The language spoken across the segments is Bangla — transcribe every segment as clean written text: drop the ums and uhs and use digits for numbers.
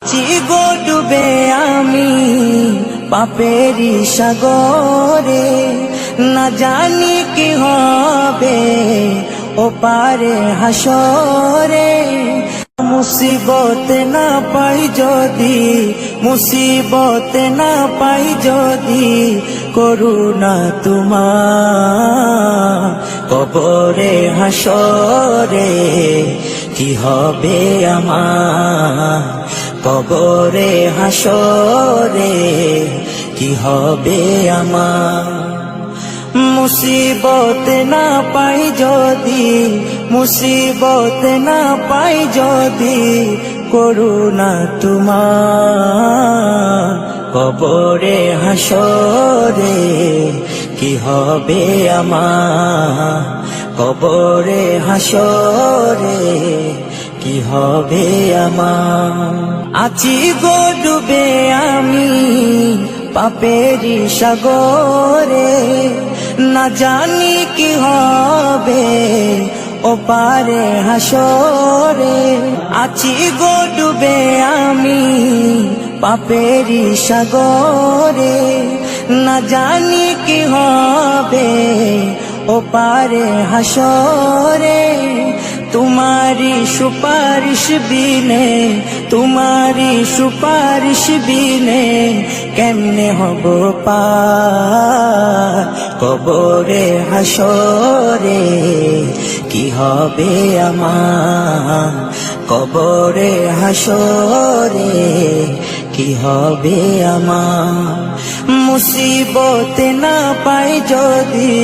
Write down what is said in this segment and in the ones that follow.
চিগো ডুবে আমি পাপেরি সাগরে, না জানি কি হবে ও পারে হাসরে। মুসিবত না পাই যদি, মুসিবত না পাই যদি, করুণা তোমার কবরে হাসরে কি হবে আমার, কবরে হাসরে কি হবে আমার। মুসিবত না পাই যদি, মুসিবত না পাই যদি, করুণা তোমার কবরে হাসরে কি হবে আমার, কবরে হাসরে কি হবে আমার। আছি গো ডুবে আমি পাপেরি সাগরে, না জানি কি হবে ও পারে হাসরে। আছি গো ডুবে আমি পাপেরি সাগরে, না জানি কি হবে ও পারে হাসরে। তোমারি সুপারিশ বিনে, তোমারি সুপারিশ বিনে কেমনে হব পার, কবরে হাসরে কি হবে আমার, কবরে হাসরে কি হবে আমার। মুসিবত না পাই যদি,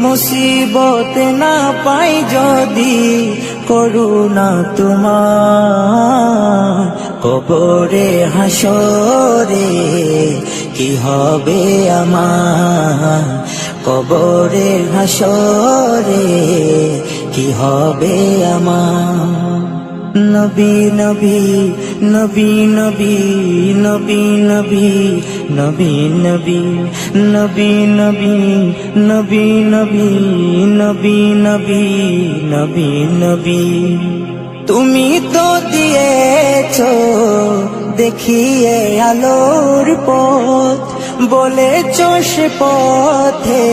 মুসিবত না পাই যদি, করুণা তোমার কবরে হাসরে কি হবে আমার, কবরে হাসরে কি হবে আমার। নবী নবী নবী নবী নবী নবী নবী নবী নবী নবী নবী নবী নবী নবী নবী নবী। তুমি তো দিয়েছো দেখিয়ে আলোর পথ, বলেছো সে পথে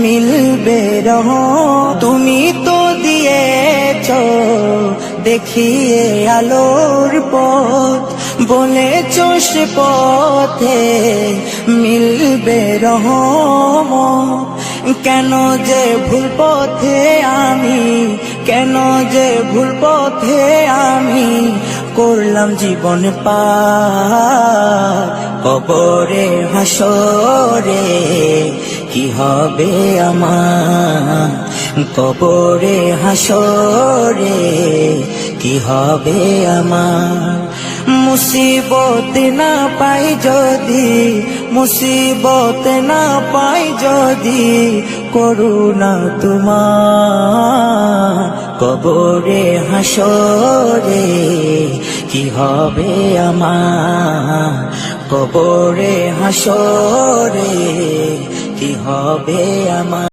মিলবে রহমত। তুমি তো দিয়েছো দেখিয়ে আলোর পথ, বলেছো সে পথে মিলবে রহমত। কেন যে ভুল পথে আমি, কেন যে ভুল পথে আমি করলাম জীবন পার, কবরে হাসরে কি হবে আমার, কবরে হাসরে কি হবে আমার। মুসিবত না পাই যদি, মুসিবত না পাই যদি, করুণা তোমার কবরে হাসরে কি হবে আমার, কবরে হাসরে কি হবে আমার।